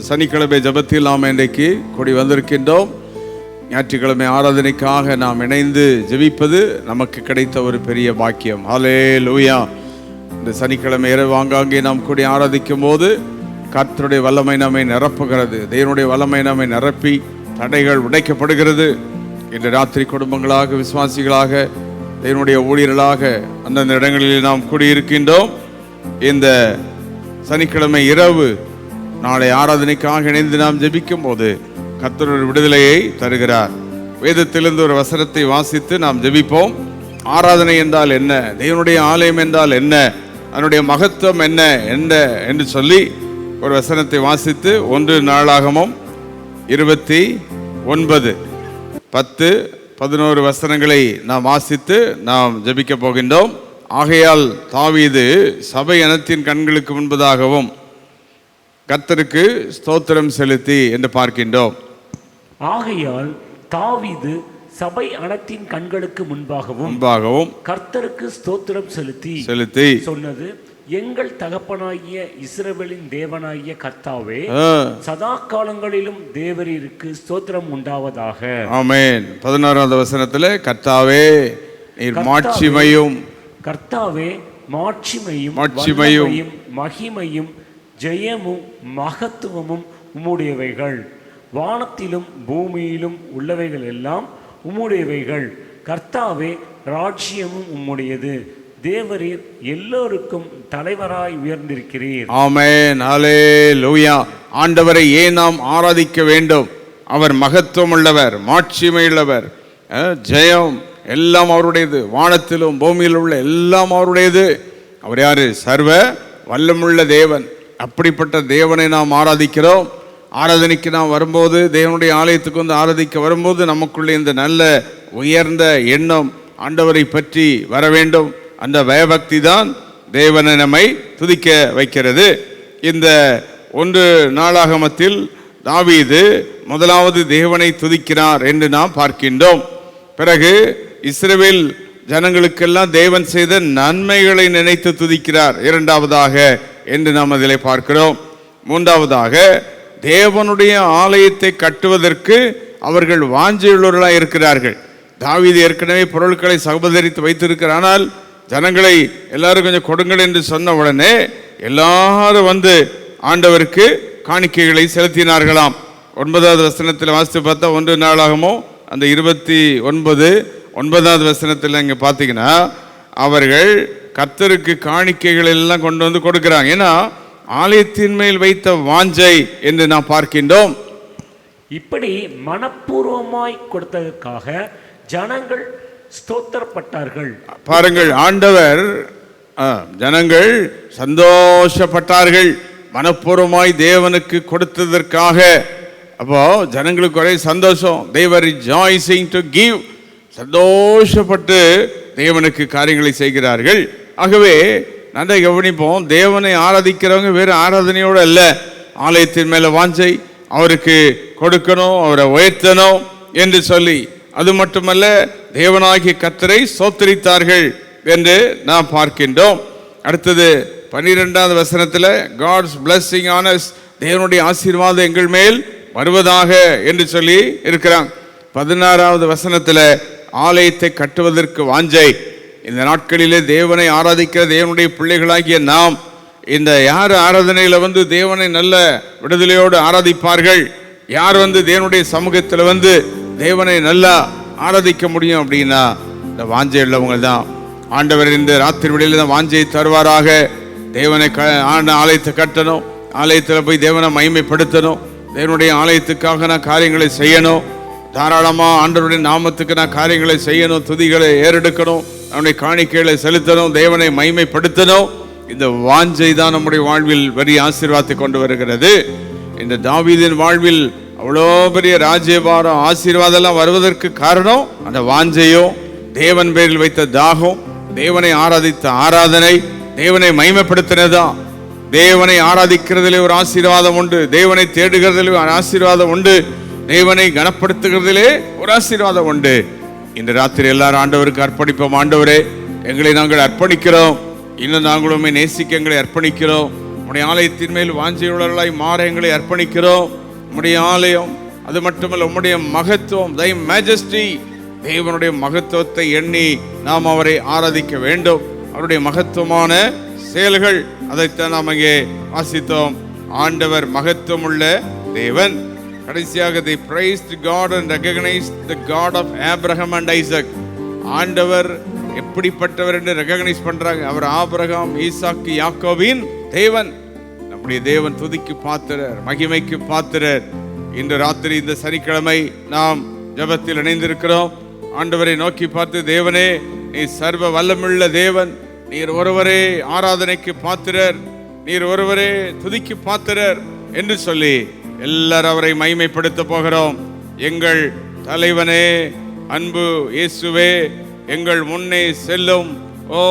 சனிக்கிழமை ஜெபத்தில் நாம் இன்றைக்கு கூடி வந்திருக்கின்றோம். ஞாயிற்றுக்கிழமை ஆராதனைக்காக நாம் இணைந்து ஜெபிப்பது நமக்கு கிடைத்த ஒரு பெரிய பாக்கியம். ஹல்லேலூயா. இந்த சனிக்கிழமை இரவு ஆங்காங்கே நாம் கூடி ஆராதிக்கும் போது கர்த்தருடைய வல்லமை நம்மை நிரப்புகிறது. தேவனுடைய வல்லமை நம்மை நிரப்பி தடைகள் உடைக்கப்படுகிறது. இன்று ராத்திரி குடும்பங்களாக, விசுவாசிகளாக, தேவனுடைய ஊழியர்களாக அந்தந்த இடங்களில் நாம் கூடியிருக்கின்றோம். இந்த சனிக்கிழமை இரவு நாளை ஆராதனைக்காக இணைந்து நாம் ஜெபிக்கும் போது கர்த்தருடைய விடுதலையை தருகிறார். வேதத்திலிருந்து ஒரு வசனத்தை வாசித்து நாம் ஜெபிப்போம். ஆராதனை என்றால் என்ன, தேவனுடைய ஆலயம் என்றால் என்ன, அதனுடைய மகத்துவம் என்ன என்று சொல்லி ஒரு வசனத்தை வாசித்து 1 நாளாகமம் 29 10 11 வசனங்களை நாம் வாசித்து நாம் ஜெபிக்க போகின்றோம். ஆகையால் தாவீது சபை அனைத்தின் கண்களுக்கு முன்பதாகவும் கர்த்தருக்கு ஸ்தோத்திரம் செலுத்தி என்று பார்க்கின்றோம். ஆகையால் தாவீது சபை அனைத்தின் கண்களுக்கு முன்பாகவும் கர்த்தருக்கு ஸ்தோத்திரம் செலுத்தி சொன்னது, எங்கள் தகப்பனாகிய இஸ்ரவேலின் தேவனாகிய கர்த்தாவே, சதா காலங்களிலும் தேவரீருக்கு ஸ்தோத்திரம் உண்டாவதாக. ஆமென். 16வது வசனத்திலே கர்த்தாவே நீர் மாட்சிமையும், கர்த்தாவே மாட்சிமையும் மகிமையும் ஜெயமும் மகத்துவமும் உம்முடையவைகள், வானத்திலும் பூமியிலும் உள்ளவைகள் எல்லாம் உம்முடையவைகள். கர்த்தாவே ராஜ்யமும் உம்முடையது, தேவரீர் எல்லோருக்கும் தலைவராய் உயர்ந்திருக்கிறீர். ஆமென். ஹல்லேலூயா. ஆண்டவரை ஏன் நாம் ஆராதிக்க வேண்டும்? அவர் மகத்துவம் உள்ளவர், மாட்சிமை உள்ளவர், ஜெயம் எல்லாம் அவருடையது, வானத்திலும் பூமியில் உள்ள எல்லாம் அவருடையது. அவர் யாரு? சர்வ வல்லமுள்ள தேவன். அப்படிப்பட்ட தேவனை நாம் ஆராதிக்கிறோம். ஆராதனைக்கு நாம் வரும்போது, தேவனுடைய ஆலயத்துக்கு வந்து ஆராதிக்க வரும்போது நமக்குள்ளே இந்த நல்ல உயர்ந்த எண்ணம் ஆண்டவரை பற்றி வர வேண்டும். அந்த பயபக்தி தான் தேவனை நம்மை துதிக்க வைக்கிறது. இந்த 1 நாளாகமத்தில் தாவீது முதலாவது தேவனை துதிக்கிறார் என்று நாம் பார்க்கின்றோம். பிறகு இஸ்ரவேல் ஜனங்களுக்கெல்லாம் தேவன் செய்த நன்மைகளை நினைத்து துதிக்கிறார் இரண்டாவதாக என்று நாம் அதில் பார்க்கிறோம். மூன்றாவதாக தேவனுடைய ஆலயத்தை கட்டுவதற்கு அவர்கள் வாஞ்சையுள்ளவர்களாக இருக்கிறார்கள். தாவீது ஏற்கனவே பொருட்களை சகோதரித்து வைத்திருக்கிறார். ஆனால் ஜனங்களை எல்லாரும் கொஞ்சம் கொடுங்கள் என்று சொன்ன உடனே எல்லாரும் வந்து ஆண்டவருக்கு காணிக்கைகளை செலுத்தினார்களாம். 9வது வசனத்தில் வாசித்து பார்த்தா 1 நாளாகமோ அந்த 29 வசனத்தில் இங்கே பார்த்தீங்கன்னா அவர்கள் கர்த்தருக்கு காணிக்கைகள் எல்லாம் கொண்டு வந்து கொடுக்கிறாங்க. ஏன்னா ஆலயத்தின் மேல் வைத்த வாஞ்சை என்று நாம் பார்க்கின்றோம். இப்படி மனப்பூர்வமாய் கொடுத்ததற்காக ஜனங்கள் ஸ்தோத்திரப்பட்டார்கள். பாருங்கள், ஆண்டவர் ஜனங்கள் சந்தோஷப்பட்டார்கள் மனப்பூர்வமாய் தேவனுக்கு கொடுத்ததற்காக. அப்போ ஜனங்களுக்கு ஒரே சந்தோஷம். they were rejoicing to give. சந்தோஷப்பட்டு தேவனுக்கு காரியங்களை செய்கிறார்கள். ஆகவே நன்றாக கவனிப்போம். தேவனை ஆராதிக்கிறவங்க வேறு ஆராதனையோடு அல்ல, ஆலயத்தின் மேல வாஞ்சை, அவருக்கு கொடுக்கணும், அவரை உயர்த்தணும் என்று சொல்லி, அது மட்டுமல்ல தேவனாகிய கர்த்தரை ஸ்தோத்திரித்தார்கள் என்று நாம் பார்க்கின்றோம். அடுத்தது 12வது வசனத்தில் God's blessing on us, தேவனுடைய ஆசீர்வாதம் எங்கள் மேல் வருவதாக என்று சொல்லி இருக்கிறாங்க. 16வது வசனத்தில் ஆலயத்தை கட்டுவதற்கு வாஞ்சை. இந்த நாட்களிலே தேவனை ஆராதிக்கிற தேவனுடைய பிள்ளைகளாகிய நாம் இந்த யார் ஆராதனையில் வந்து தேவனை நல்ல விடுதலையோடு ஆராதிப்பார்கள்? யார் வந்து தேவனுடைய சமூகத்தில் வந்து தேவனை நல்லா ஆராதிக்க முடியும் அப்படின்னா இந்த வாஞ்சை உள்ளவங்க தான். ஆண்டவர் இந்த ராத்திரி விடையில தான் வாஞ்சையை தருவாராக. தேவனை ஆலயத்தை கட்டணும், ஆலயத்தில் போய் தேவனை மகிமைப்படுத்தணும், தேவனுடைய ஆலயத்துக்காக நான் காரியங்களை செய்யணும், தாராளமாக ஆண்டவருடைய நாமத்துக்கு நான் காரியங்களை செய்யணும், துதிகளை ஏறெடுக்கணும், நம்முடைய காணிக்கைகளை செலுத்தணும், தேவனை மகிமைப்படுத்தணும். இந்த வாஞ்சை தான் நம்முடைய வாழ்வில் பெரிய ஆசீர்வாதத்தை கொண்டு வருகிறது. இந்த தாவீதின் வாழ்வில் அவ்வளோ பெரிய ராஜ்யபாரம் ஆசீர்வாதம் எல்லாம் வருவதற்கு காரணம் அந்த வாஞ்சையும், தேவன் பேரில் வைத்த தாகம், தேவனை ஆராதித்த ஆராதனை, தேவனை மகிமைப்படுத்தினதான். தேவனை ஆராதிக்கிறதிலே ஒரு ஆசீர்வாதம் உண்டு, தேவனை தேடுகிறதிலே ஒரு ஆசீர்வாதம் உண்டு, தேவனை கனப்படுத்துகிறதிலே ஒரு ஆசீர்வாதம் உண்டு. இந்த ராத்திரி எல்லாரும் ஆண்டவருக்கு அர்ப்பணிப்போம். ஆண்டவரே, எங்களை நாங்கள் அர்ப்பணிக்கிறோம், இன்னும் நாங்களுமே நேசிக்க எங்களை அர்ப்பணிக்கிறோம். உம்முடைய ஆலயத்தின் மேல் வாஞ்சியுள்ளவர்களாய் மாற எங்களை அர்ப்பணிக்கிறோம். உம்முடைய ஆலயம், அது மட்டுமல்ல உம்முடைய மகத்துவம், தை மேஜஸ்டி, தேவனுடைய மகத்துவத்தை எண்ணி நாம் அவரை ஆராதிக்க வேண்டும். அவருடைய மகத்துவமான செயல்கள், அதைத்தான் நாம் அங்கே வாசித்தோம். ஆண்டவர் மகத்துவம் உள்ள தேவன். கடைசியாக they praised God and recognized the God of Abraham and Isaac. ஆண்டவர் எப்படிப்பட்டவர் என்று ரெகக்னைஸ் பண்றாங்க. அவர் ஆபிரகாம், ஈசாக்கு, யாக்கோபின் தேவன். நம்முடைய தேவன் துதிக்கு பாத்திரர், மகிமைக்கு பாத்திரர். இன்று ராத்திரி இந்த சனிக்கிழமை நாம் ஜெபத்தில் இணைந்திருக்கிறோம். ஆண்டவரை நோக்கி பார்த்து, தேவனே நீ சர்வ வல்லமுள்ள தேவன், நீர் ஒருவரே ஆராதனைக்கு பாத்திரர், நீர் ஒருவரே துதிக்கு பாத்திரர் என்று சொல்லி எல்லாரும் அவரை மகிமைப்படுத்த போகிறோம். எங்கள் தலைவனே, அன்பு இயேசுவே, எங்கள் முன்னே செல்லும் ஓ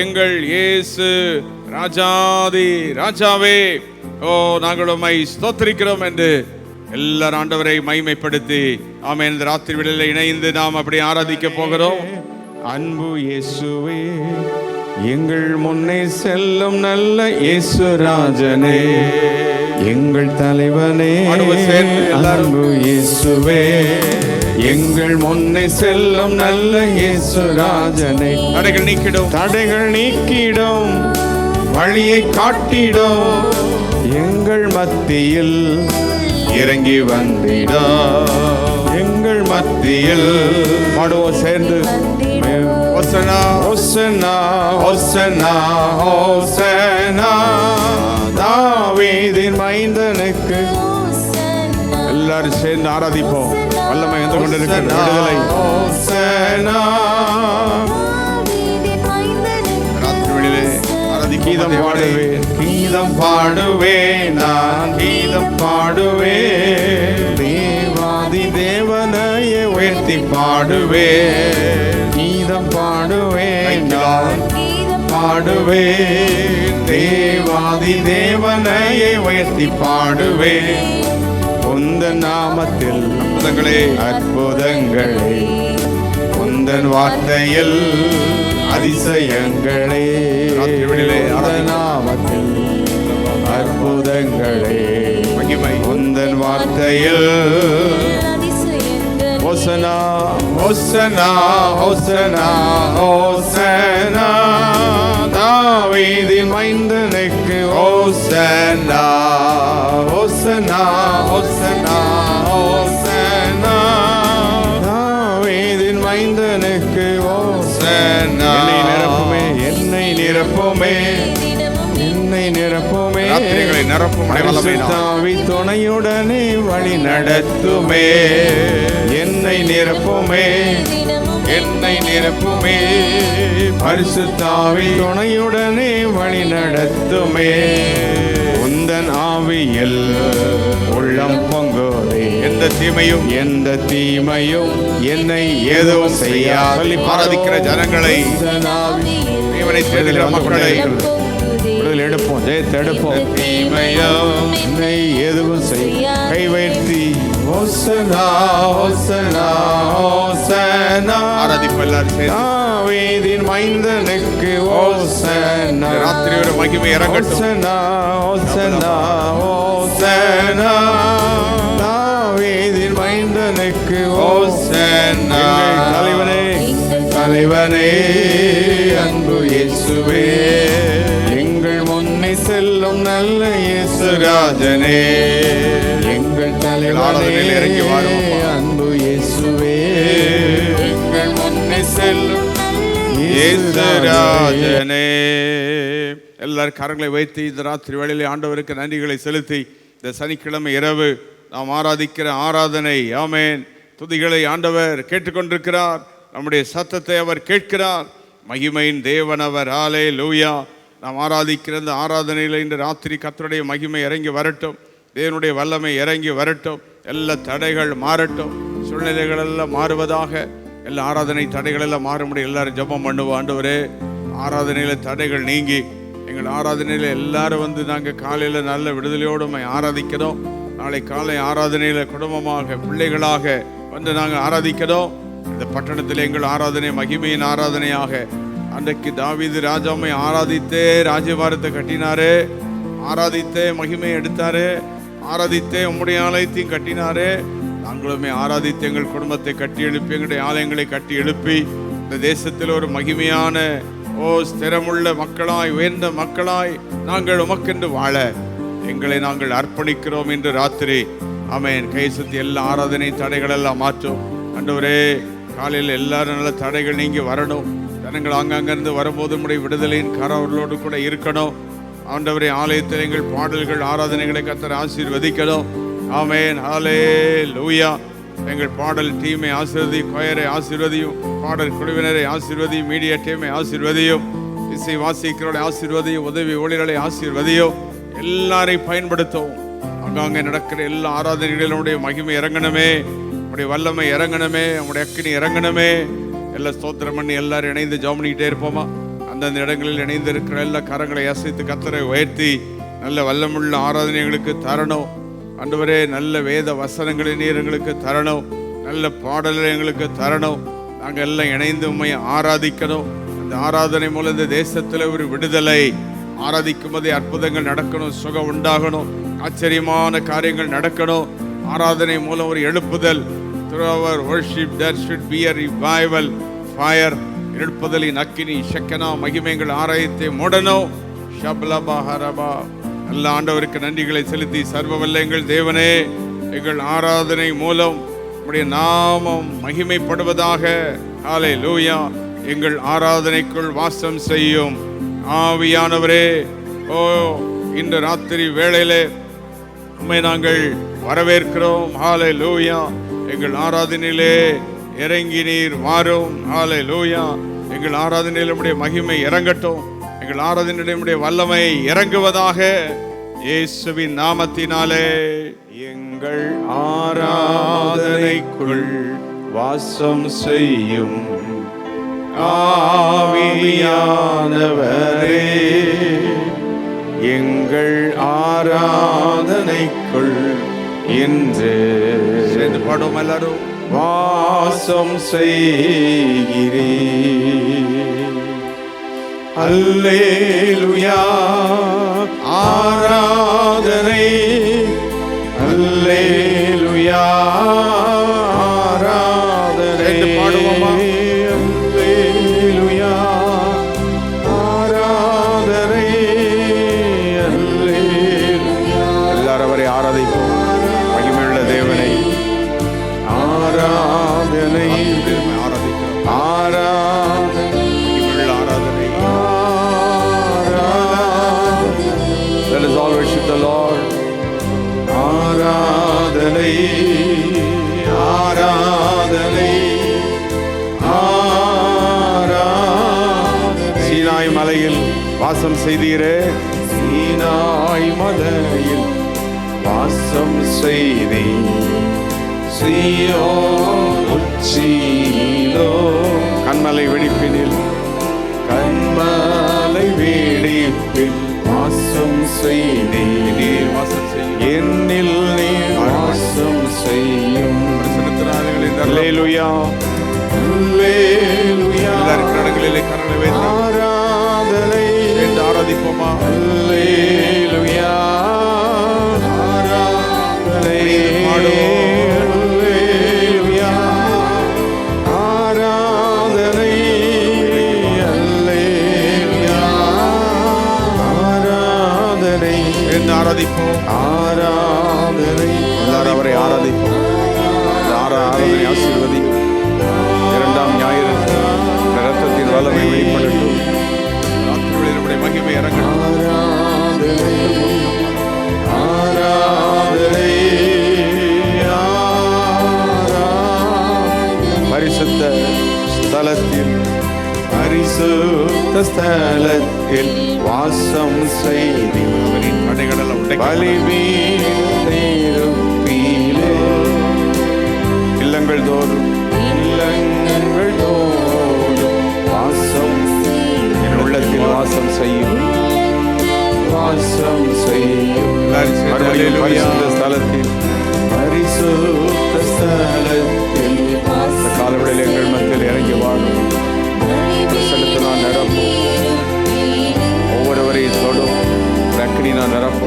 எங்கள் இயேசு ராஜாதி ராஜாவே, ஓ நாங்கள் உம்மை ஸ்தோத்திரிக்கிறோம் என்று எல்லாரும் ஆண்டவரை மகிமைப்படுத்தி ஆமென். இந்த ராத்திரி வேளையிலே இணைந்து நாம் அப்படி ஆராதிக்க போகிறோம். அன்பு இயேசுவே, எங்கள் முன்னே செல்லும் நல்ல இயேசு ராஜனே, எங்கள் தலைவனே, அன்பு இயேசுவே, எங்கள் முன்னே செல்லும் நல்ல இயேசு ராஜனே, தடைகள் நீக்கிடும், தடைகள் நீக்கிடும், வழியை காட்டிடும், எங்கள் மத்தியில் இறங்கி வந்திடும், எங்கள் மத்தியில் பாடுவோம் சேர்ந்து. ஹோசனா ஹோசனா ஹோசனா ஹோசனா, தாவீதின் மைந்தனுக்கு. எல்லாரும் சேர்ந்து ஆராதிப்போம். வல்லமை வந்து கொண்டிருக்கிற விடுதலை. ஹோசனா, ராத்திரி வேளையிலே ஆராதிக்க கீதம் பாடுவேன், கீதம் பாடுவேன், நான் கீதம் பாடுவேன், தேவாதி தேவனையே உயர்த்தி பாடுவேன், கீதம் பாடுவேன், நான் பாடுவேன், தேவாதி தேவனையே உயர்த்தி பாடுவேன், உந்தன் நாமத்தில் அற்புதங்களே, அற்புதங்களே, உந்தன் வார்த்தையில் அதிசயங்களே, உந்தன் நாமத்தில் அற்புதங்களே, மகிமை, உந்தன் வார்த்தையில். ஹோசனா ஹோசனா ஹோசனா ஹோசனா, தாவீதின் மைந்தனுக்கு ஹோசனா, ஹோசனா ஹோசனா ஹோசனா, தாவீதின் மைந்தனுக்கு ஹோசனா. என்னை நிரப்புமே, என்னை நிரப்புமே, ராத்திரிகளை நிரப்பும் வல்லமை நாம். தாவி துணையுடனே வழி நடத்துமே, என்னை நிரப்புமே, என்னை நிரப்புமே, பரிசுத்தாவி துணையுடனே வழி நடத்துமே, உந்தன் ஆவியில் உள்ளம் பொங்குதே, எந்த தீமையும் எந்த தீமையும் என்னை எதுவும் செய்யா. சொல்லி ஆராதிக்கிற ஜனங்களை, தேவனை தேடுகிற மக்களை விடுதலை எடுப்போம், ஜெயத்தை எடுப்போம். தீமையும் என்னை எதுவும் செய்ய கை வைத்தி. ஹோசனா ஹோசனா ஹோசனா, ஆராதிப்பு எல்லாரும் சேர்ந்து. தாவீதின் மைந்தனுக்கு ஹோசனா. ராத்திரி ஒரு மகிமை இறங்கட்டும். ஹோசனா ஹோசனா ஹோசனா, தாவீதின் மைந்தனுக்கு ஹோசனா. தலைவனே, தலைவனே, அன்பு இயேசுவே, எங்கள் முன்னே செல்லும் நல்ல இயேசு ராஜனே, எங்கள் தலைவனே, இறங்கி வாரும். அன்பு இயேசுவே, எங்கள் முன்னே செல்லும் இயேசு ராஜனே. எல்லாரும் கரங்களை வைத்து இந்த ராத்திரி வேளையிலே ஆண்டவருக்கு நன்றிகளை செலுத்தி இந்த சனிக்கிழமை இரவு நாம் ஆராதிக்கிற ஆராதனை, ஆமென், துதிகளை ஆண்டவர் கேட்டுக்கொண்டிருக்கிறார். நம்முடைய சத்தத்தை அவர் கேட்கிறார். மகிமையின் தேவன் அவர். ஹல்லேலூயா. நாம் ஆராதிக்கிற இந்த ஆராதனையில் இன்று ராத்திரி கர்த்தருடைய மகிமை இறங்கி வரட்டும், தேவனுடைய வல்லமை இறங்கி வரட்டும், எல்லா தடைகள் மாறட்டும், சூழ்நிலைகள் எல்லாம் மாறுவதாக, எல்லா ஆராதனை தடைகள் எல்லாம் மாற முடியும். எல்லாரும் ஜெபம் பண்ணுவோம். ஆண்டவரே, ஆராதனையில் தடைகள் நீங்கி எங்கள் ஆராதனையில் எல்லாரும் வந்து நாங்கள் காலையில் நல்ல விடுதலையோடு ஆராதிக்கிறோம். நாளை காலை ஆராதனையில் குடும்பமாக பிள்ளைகளாக வந்து நாங்கள் ஆராதிக்கிறோம். இந்த பட்டணத்தில் எங்கள் ஆராதனை மகிமையின் ஆராதனையாக. அன்றைக்கு தாவீது ராஜாவை ஆராதித்தே ராஜ்யபாரத்தை கட்டினாரே, ஆராதித்தே மகிமை எடுத்தாரு, ஆராதித்தே உம்முடைய ஆலயத்தையும் கட்டினாரு. நாங்களுமே ஆராதித்து எங்கள் குடும்பத்தை கட்டி எழுப்பி, எங்களுடைய ஆலயங்களை கட்டி எழுப்பி, இந்த தேசத்தில் ஒரு மகிமையான ஸ்திரமுள்ள மக்களாய், உயர்ந்த மக்களாய் நாங்கள் உமக்கென்று வாழ எங்களை நாங்கள் அர்ப்பணிக்கிறோம் என்று ராத்திரி ஆமென். கை சுத்தி எல்லா ஆராதனை தடைகள் எல்லாம் மாற்றும் ஆண்டவரே. காலையில் எல்லாரும் நல்ல தடைகள் நீங்கி வரணும். ஜனங்கள் அங்கங்கிருந்து வரும்போது நம்முடைய விடுதலையின் கரவர்களோடு கூட இருக்கணும் ஆண்டவரே. ஆலயத்தில் எங்கள் பாடல்கள் ஆராதனைகளை கர்த்தர் ஆசீர்வதிக்கணும். ஆமென். ஹல்லேலூயா. எங்கள் பாடல் டீமை ஆசீர்வதியும், கொயரை ஆசீர்வதியும், பாடல் குழுவினரை ஆசீர்வதியும், மீடியா டீமை ஆசீர்வதியும், இசை வாசிக்கிறவர்களை ஆசீர்வதியும், உதவி ஊழியர்களை ஆசீர்வதியும். எல்லாரையும் பயன்படுத்தவும். அங்கங்கே நடக்கிற எல்லா ஆராதனைகளினுடைய மகிமை இறங்கணுமே, உடைய வல்லமை இறங்கணுமே, உடைய அக்கினி இறங்கணுமே. எல்லாம் ஸ்தோத்திரம் பண்ணி எல்லாரும் இணைந்து ஜெபம் பண்ணிக்கிட்டே இருப்போமா? அந்தந்த இடங்களில் இணைந்து இருக்கிற எல்லா கரங்களை அசைத்து கர்த்தரை உயர்த்தி நல்ல வல்லமுள்ள ஆராதனைகளுக்கு தரணும் ஆண்டவரே. நல்ல வேத வசனங்களை நீர் எங்களுக்கு தரணும், நல்ல பாடல்களை எங்களுக்கு தரணும். நாங்கள் எல்லாம் இணைந்து உண்மையை ஆராதிக்கணும். அந்த ஆராதனை மூலம் இந்த தேசத்தில் ஒரு விடுதலை, ஆராதிக்கும் போதே அற்புதங்கள் நடக்கணும், சுகம் உண்டாகணும், ஆச்சரியமான காரியங்கள் நடக்கணும். ஆராதனை மூலம் ஒரு எழுப்புதல். Through our worship there should be a revival fire. எழுப்புதலின் அக்கினி ஷக்கனா மகிமைகள் ஆராயத்தை மூடணும். ஷப்லபா ஹரபா. நல்ல ஆண்டவருக்கு நன்றிகளை செலுத்தி, சர்வவல்ல எங்கள் தேவனே, எங்கள் ஆராதனை மூலம் உம்முடைய நாமம் மகிமைப்படுவதாக. ஹல்லேலூயா. எங்கள் ஆராதனைக்குள் வாசம் செய்யும் ஆவியானவரே, இன்று ராத்திரி வேளையிலே உம்மை நாங்கள் வரவேற்கிறோம். ஹல்லேலூயா. எங்கள் ஆராதனையிலே இறங்கி நீர் வாரும். ஹல்லேலூயா. எங்கள் ஆராதனையில் உம்முடைய மகிமை இறங்கட்டும். எங்கள் ஆராதனையில் உம்முடைய வல்லமை இறங்குவதாக. இயேசுவின் நாமத்தினாலே. எங்கள் ஆராதனைக்குள் வாசம் செய்யும் ஆவியானவரே, எங்கள் ஆராதனைக்குள் இன்று சேர்ந்து பாடும் எல்லாரும். வாசம் செய்கிறீர். அல்லேலூயா. ஆராதனை. அல்லேலூயா. ஆராதனை. பாடுவோமா? அல்லேலூயா. ஆராதனை. அல்லேலூயா. எல்லாரும் அவரை ஆராதிப்போம். மகிமையுள்ள தேவனை ஆராதனை. ஆராதிக்கிறோம். ஆராதனை. மகிமையுள்ள ஆராதனை. Let us all worship the Lord. ஆராதனை. ஆராதனை. ஆராதனை. சீனாய் மலையில் வாசம் செய்தீரே. சீனாய் மலையில் வாசம் செய்தீர். சீயோன் உச்சியிலோ கண்மலை வெடிப்பினில் கண்மலை வெடிப்பில் வாசம் செய்தீர். நீர் வாசம் செய்யும். என்னில் நீர் வாசம் செய்யும். அல்லேலூயா. அல்லேலூயா. எல்லாரும் கரங்களிலே கரங்களை வைத்து ஆராதனை. சேர்ந்து ஆராதிப்போமா? அல்லேலூயா. ஆராதனை. அல்லேலூயா. ஆராதனை. அல்லேலூயா. ஆராதனை. சேர்ந்து ஆராதிப்போம். ஆராதனை. எல்லாரும் அவரை ஆராதிப்போம். ஆராதனை ஆசீர்வதி. இரண்டாம் ஞாயிறு இரத்தத்தின் வல்லமை வெளிப்படட்டும். ராத்திரிகளில் நம்முடைய மகிமை இறங்கட்டும். ஆராதனை. ஆராதனை. பரிசுத்த ஸ்தலத்தில் பரிசுத்த ஸ்தலத்தில் வாசம் செய்தீர். அவரின் தடைகளெல்லாம் உடைக்க பலிபீடத்திலே இல்லங்கள் தோறும் இல்லங்கள் தோறும் வாசம் என் உள்ளத்தில் வாசம் செய்யும். வாசம் செய்யும். மறுபடியும் பரிசுத்த ஸ்தலத்தில் பரிசுத்த ஸ்தலத்தில் இந்த காலவெளியில் எங்கள் மத்தியில் இறங்கி வாழும். பிரசன்னத்தினால் நிரப்பும். ஒவ்வொருவரையும் தொடும். அக்கினினால் நிரப்பும்.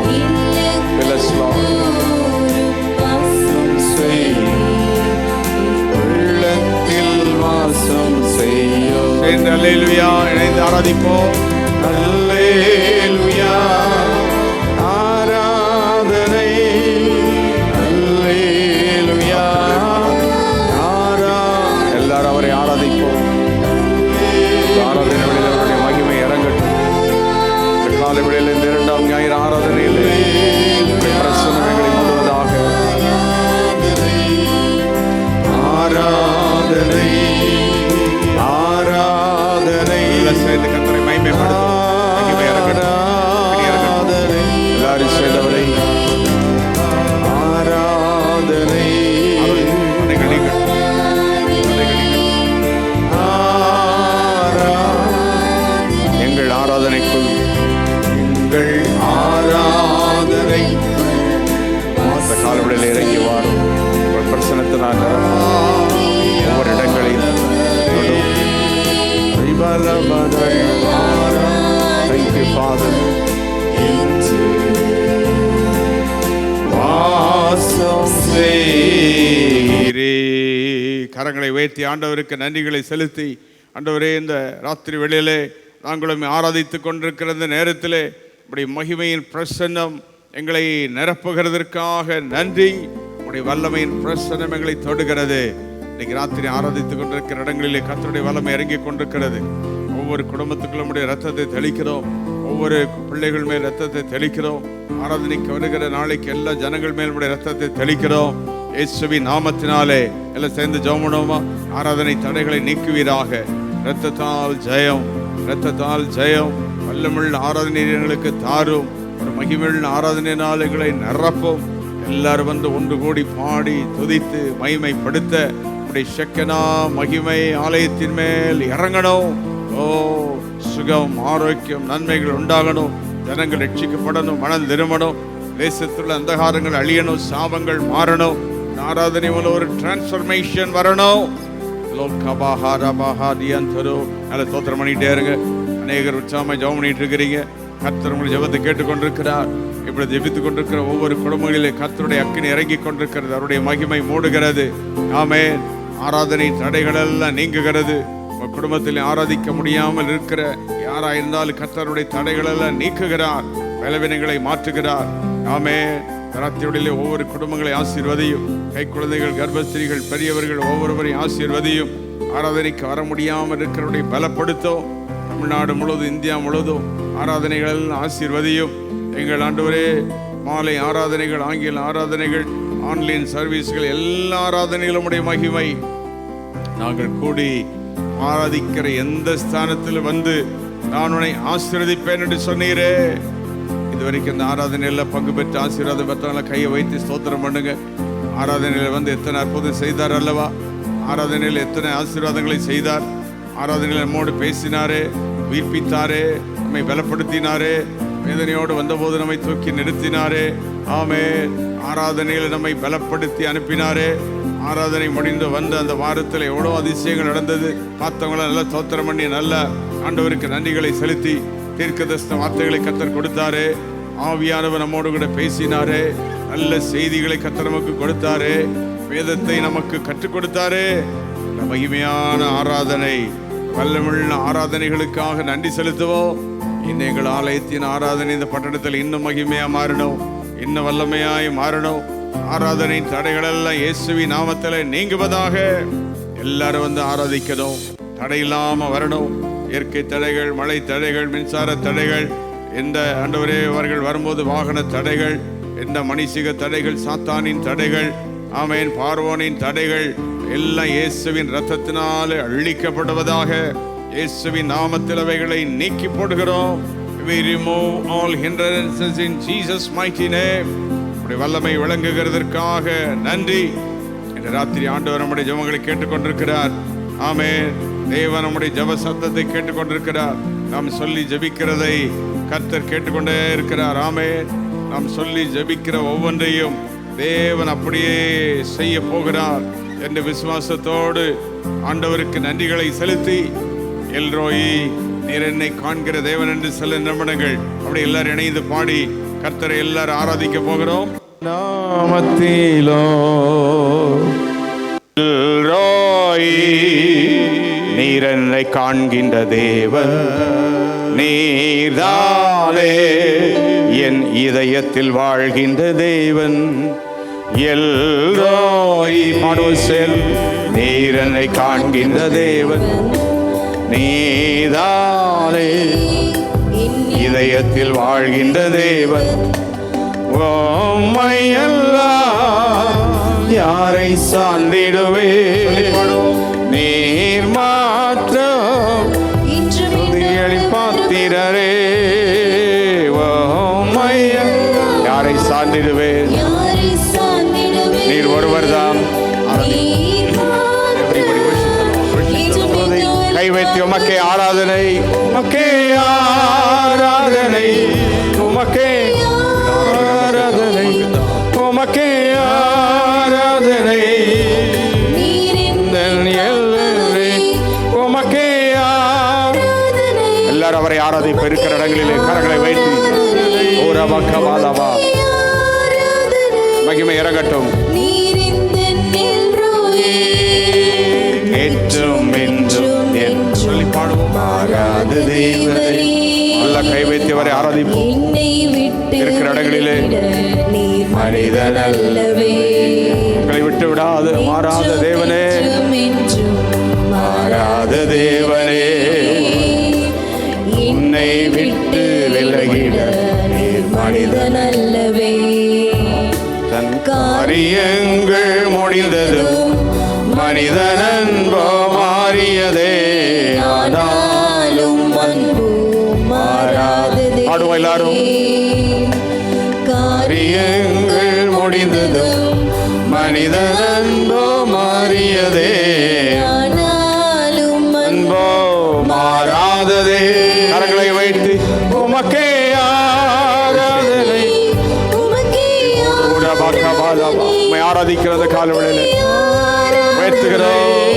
ஆராதிப்போம். அல்லேலூயா ஆராதனை, அல்லேலூயா எல்லாரும் அவரை ஆராதிப்போம். ஆராதனை வேளையில் அவருடைய மகிமை இறங்கட்டும். இந்த காலை வேளையில் இந்த 2ஆம் ஞாயிறு ஆராதனையில் பிரசன்னம் எங்களை முழுவதாக. ஆராதனை ஆராதனை சேர்ந்து கர்த்தரை மகிமைப்படுத்தும். மகிமை இறங்கட்டும். எல்லாரும் சேர்ந்தவரை ஆராதனை எங்கள் ஆராதனைக்குள் எங்கள் ஆராதனை அந்த காலவெளியில் இறங்கி வாரும். உங்கள் பிரசனத்தினால ஒவ்வொரு இடங்களையும் Thank you, Father. கரங்களை உயர்த்தி ஆண்டவருக்கு நன்றிகளை செலுத்தி, ஆண்டவரே இந்த ராத்திரி வேளையிலே நாங்களும் ஆராதித்துக் கொண்டிருக்கிற இந்த நேரத்திலே உடைய மகிமையின் பிரசன்னம் எங்களை நிரப்புகிறதற்காக நன்றி. உடைய வல்லமையின் பிரசன்னம் எங்களை தொடுகிறது. இன்னைக்கு ராத்திரி ஆராதித்துக் கொண்டிருக்கிற இடங்களிலே கர்த்தருடைய வல்லமை இறங்கி கொண்டிருக்கிறது. ஒவ்வொரு குடும்பத்துக்குள்ளும் உடைய ரத்தத்தை தெளிக்கிறோம். ஒவ்வொரு பிள்ளைகள் மேல் ரத்தத்தை தெளிக்கிறோம். ஆராதனைக்கு வருகிற நாளைக்கு எல்லா ஜனங்கள் மேல் உடைய ரத்தத்தை தெளிக்கிறோம். இயேசுவின் நாமத்தினாலே எல்லாம் சேர்ந்து ஜெபம் பண்ணுவோமா? ஆராதனை தடைகளை நீக்குவீராக. இரத்தத்தால் ஜெயம், இரத்தத்தால் ஜெயம். வல்லமுள்ள ஆராதனை எங்களுக்கு தாரும். ஒரு மகிமையுள்ள ஆராதனையினால் எங்களை நிரப்பும். எல்லாரும் வந்து ஒன்று கூடி பாடி துதித்து மகிமைப்படுத்த உடைய ஷெக்கனா மகிமை ஆலயத்தின் மேல் இறங்கணும். ஓ சுகம், ஆரோக்கியம், நன்மைகள் உண்டாகணும். ஜனங்கள் ரட்சிக்கப்படணும், மனம் திரும்பணும், தேசத்துள்ள அந்தகாரங்கள் அழியணும், சாபங்கள் மாறணும். ஆராதனை மூலம் ஒரு டிரான்ஸ்ஃபர்மேஷன் வரணும். நல்ல தோத்திரம் பண்ணிட்டே இருங்க. அநேகர் உற்சாகமாக ஜெபம் பண்ணிட்டு இருக்கிறீங்க. கர்த்தர் உங்கள் ஜெபத்தை கேட்டுக்கொண்டிருக்கிறார். இப்படி ஜெபித்துக் கொண்டிருக்கிற ஒவ்வொரு குடும்பங்களிலே கர்த்தருடைய அக்கினி இறங்கி கொண்டிருக்கிறது. அவருடைய மகிமை மூடுகிறது. ஆமென். ஆராதனை தடைகள் எல்லாம் நீங்குகிறது. உங்கள் குடும்பத்தில் ஆராதிக்க முடியாமல் இருக்கிற யாராயிருந்தாலும் கர்த்தருடைய தடைகள் எல்லாம் நீக்குகிறார். பலவீனங்களை மாற்றுகிறார். ஆமென். ராத்திரிகளிலே ஒவ்வொரு குடும்பங்களை ஆசீர்வதியும். கை குழந்தைகள், கர்ப்பஸ்திரீகள், பெரியவர்கள் ஒவ்வொருவரையும் ஆசீர்வதியும். ஆராதனைக்கு வர முடியாமல் இருக்கிறவருடைய பலப்படுத்தும். தமிழ்நாடு முழுவதும், இந்தியா முழுவதும் ஆராதனைகள் ஆசீர்வதியும். எங்கள் ஆண்டவரே, மாலை ஆராதனைகள், ஆங்கில ஆராதனைகள், ஆன்லைன் சர்வீஸ்கள், எல்லா ஆராதனைகளும் உடைய மகிமை. நாங்கள் கூடி ஆராதிக்கிற எந்த ஸ்தானத்தில் வந்து நான் உன்னை ஆசீர்வதிப்பேன் என்று சொன்னீரே. இதுவரைக்கும் இந்த ஆராதனையில் பங்கு பெற்று ஆசீர்வாதம் பெற்றவங்களை கையை வைத்து ஸ்தோத்திரம் பண்ணுங்க. ஆராதனையில் வந்து எத்தனை அற்புதம் செய்தார் அல்லவா? ஆராதனையில் எத்தனை ஆசீர்வாதங்களை செய்தார். ஆராதனையில் நம்மோடு பேசினாரே, உயிர்ப்பித்தாரே, நம்மை பலப்படுத்தினாரே, வேதனையோடு வந்தபோது நம்மை தூக்கி நிறுத்தினாரே. ஆமென். ஆராதனையில் நம்மை பலப்படுத்தி அனுப்பினாரே. ஆராதனை முடிந்து வந்த அந்த வாரத்தில் எவ்வளோ அதிசயங்கள் நடந்தது. பார்த்தவங்கள நல்லா ஸ்தோத்திரம் பண்ணி நல்ல ஆண்டவருக்கு நன்றிகளை செலுத்தி தீர்க்கதரிசன வார்த்தைகளை கர்த்தர் கொடுத்தாரே. ஆவியானவர் நம்மோடு கூட பேசினாரே. நல்ல செய்திகளை கர்த்தர் நமக்கு கொடுத்தாரே. வேதத்தை நமக்கு கற்றுக் கொடுத்தாரே. மகிமையான ஆராதனை, வல்லமுள்ள ஆராதனைகளுக்காக நன்றி செலுத்துவோம். இன்னும் எங்கள் ஆலயத்தின் ஆராதனை இந்த பட்டணத்தில் இன்னும் மகிமையா மாறணும், இன்னும் வல்லமையாய் மாறணும். ஆராதனை தடைகளெல்லாம் இயேசுவின் நாமத்தில் நீங்குவதாக. எல்லாரும் வந்து ஆராதிக்கணும், தடை இல்லாம வரணும். இயற்கை தடைகள், மழை தடைகள், மின்சார தடைகள், எந்த ஆண்டவரே அவர்கள் வரும்போது வாகன தடைகள், எந்த மனுஷிக தடைகள், சாத்தானின் தடைகள், ஆமென், பார்வோனின் தடைகள் எல்லாம் இயேசுவின் இரத்தத்தினாலே அழிக்கப்படுவதாக. இயேசுவின் நாமத்தில் அவைகளை நீக்கி போடுகிறோம். We remove all hindrances in Jesus mighty name. உடைய வல்லமை விளங்குகிறதற்காக நன்றி. இந்த ராத்திரி ஆண்டவர் நம்முடைய ஜெபங்களை கேட்டுக்கொண்டிருக்கிறார். ஆமென். தேவன் நம்முடைய ஜெப சத்தத்தை கேட்டுக்கொண்டிருக்கிறார். நாம் சொல்லி ஜெபிக்கிறதை கர்த்தர் கேட்டுக்கொண்டே இருக்கிறார். ஆமென். நாம் சொல்லி ஜெபிக்கிற ஒவ்வொன்றையும் தேவன் அப்படியே செய்ய போகிறார் என்ற விசுவாசத்தோடு ஆண்டவருக்கு நன்றிகளை செலுத்தி, எல்ரோயி நீர் என்னை காண்கிற தேவன் என்று சில நிமிடங்கள் அப்படி எல்லாரும் இணைந்து பாடி கர்த்தரை எல்லாரும் ஆராதிக்க போகிறோம். நாமத்திலோ எல்ரோயி நீர் என்னை காண்கின்ற தேவன், நீர்தானே என் இதயத்தில் வாழ்கின்ற தேவன். எல்ரோய் மனுஷன் நீர் என்னை காண்கின்ற தேவன். நீதானே இதயத்தில் வாழ்கின்ற தேவன். உம்மையெல்லாம் யாரை சார்ந்திடுவே? நீர் மாற்றம் பாத்திரரே. யாரை சார்ந்திடுவேன்? நீர் ஒருவர் தான். கை வைத்து உமக்கே ஆராதனை, உமக்கே ஆராதனை, உமக்கே ஆராதனை, உமக்கே ஆராதனை. உமக்கே எல்லாரும் அவரை ஆராதிப்பு இருக்கிற இடங்களிலே கரங்களை வைத்து மகிமை இறங்கட்டும். நேற்றும் என்றும் என்று சொல்லி பாடுவோம். ஆராத தேவனை நல்ல கை வைத்து அவரை ஆராதிப்போம். இருக்கிற இடங்களிலே மனிதன் அல்லவே உங்களை விட்டு விடாது மாறாத தேவனே, மாறாத தேவனே, உன்னை விட்டு விலகிட நீர் மனிதன் அல்லவே. தன் காரியங்கள் முடிந்ததும் மனிதன் அன்போ மாறியதே, ஆனாலும் அன்பு மாறாததே. பாடுவோம் எல்லாரும். காரியங்கள் முடிந்ததும் மனிதன் அன்போ மாறியதே, ஆனாலும் அன்போ மாறாததே. கரங்களை வைத்து உமக்கே ஆராதனை, உம்மை ஆராதிக்கிறது காலவெளியிலே உயர்த்துகிறோம்.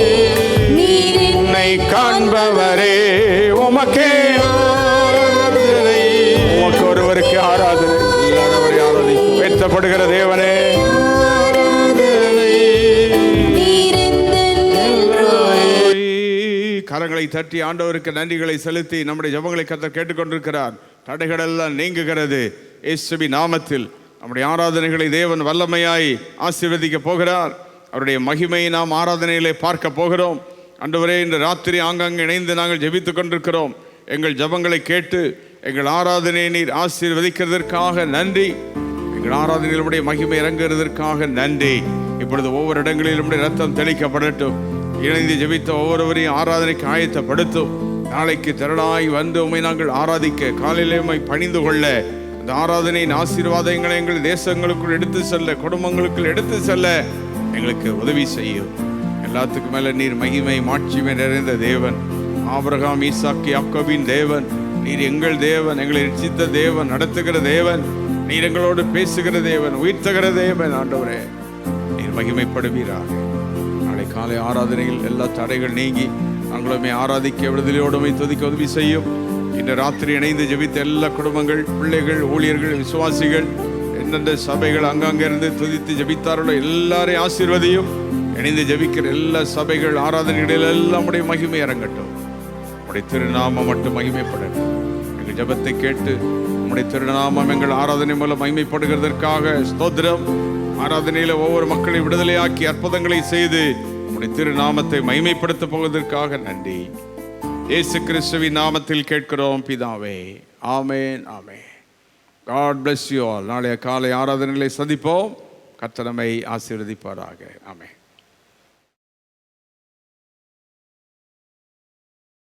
என்னை காண்பவரே உமக்கே ஆராதனை, உமக்கு ஒருவருக்கு ஆராதனை. எல்லாரும் ஆராதனை உயர்த்தப்படுகிற தேவனே, கரங்களை தட்டி ஆண்டவருக்கு நன்றிகளை செலுத்தி நம்முடைய ஜெபங்களை கர்த்தர் கேட்டுக்கொண்டிருக்கிறார். தடைகள் எல்லாம் நீங்குகிறது இயேசுவின் நாமத்தில். நம்முடைய ஆராதனைகளை தேவன் வல்லமையாய் ஆசீர்வதிக்க போகிறார். அவருடைய மகிமையை நாம் ஆராதனையிலே பார்க்க போகிறோம். ஆண்டவரே, இன்று ராத்திரி ஆங்காங்கே இணைந்து நாங்கள் ஜெபித்துக் கொண்டிருக்கிறோம். எங்கள் ஜெபங்களை கேட்டு எங்கள் ஆராதனையை நீர் ஆசீர்வதிக்கிறதற்காக நன்றி. எங்கள் ஆராதனைகளுடைய மகிமை இறங்குகிறதற்காக நன்றி. இப்பொழுது ஒவ்வொரு இடங்களிலும் ரத்தம் தெளிக்கப்படட்டும். இணைந்து ஜெபித்த ஒவ்வொருவரையும் ஆராதனைக்கு ஆயத்தப்படுத்தும். நாளைக்கு திரளாய் வந்து உம்மை நாங்கள் ஆராதிக்க, காலையிலே உம்மை பணிந்து கொள்ள, அந்த ஆராதனையின் ஆசீர்வாதங்களை எங்கள் தேசங்களுக்குள் எடுத்து செல்ல, குடும்பங்களுக்குள் எடுத்து செல்ல எங்களுக்கு உதவி செய்யும். எல்லாத்துக்கும் மேல நீர் மகிமை மாட்சிமை நிறைந்த தேவன். ஆபிரகாம், ஈசாக்கு, யாக்கோபின் தேவன். நீர் எங்கள் தேவன், எங்களை ரட்சித்த தேவன், நடத்துகிற தேவன். நீர் எங்களோடு பேசுகிற தேவன், உயிர்த்தகிற தேவன். ஆண்டவரே, நீர் மகிமைப்படுவீராக. நாளை காலை ஆராதனையில் எல்லா தடைகள் நீங்கி நாங்களுமே ஆராதிக்க, விடுதலையோடுமை துதிக்க உதவி செய்யும். இன்று ராத்திரி இணைந்து ஜெபித்த எல்லா குடும்பங்கள், பிள்ளைகள், ஊழியர்கள், விசுவாசிகள், எந்தெந்த சபைகள் அங்கங்கிருந்து துதித்து ஜெபித்தார்களோ எல்லாரையும் ஆசீர்வதியும். இணைந்து ஜெபிக்கிற எல்லா சபைகள் ஆராதனைகளில் எல்லாம் உடைய மகிமை இறங்கட்டும். உடைய திருநாமம் மட்டும் மகிமைப்படட்டும். எங்கள் ஜெபத்தை கேட்டு உடைய திருநாமம் எங்கள் ஆராதனை மூலம் மகிமைப்படுகிறதற்காக ஸ்தோத்திரம். ஆராதனையில ஒவ்வொரு மக்களை விடுதலையாக்கி அற்புதங்களை செய்து உடைய திருநாமத்தை மகிமைப்படுத்த போவதற்காக நன்றி. இயேசு கிறிஸ்துவின் நாமத்தில் கேட்கிறோம் பிதாவே. ஆமென், ஆமென். God bless you all. நாளைய காலை ஆராதனைகளை சந்திப்போம். கர்த்தர் நம்மை ஆசீர்வதிப்பாராக. ஆமென்.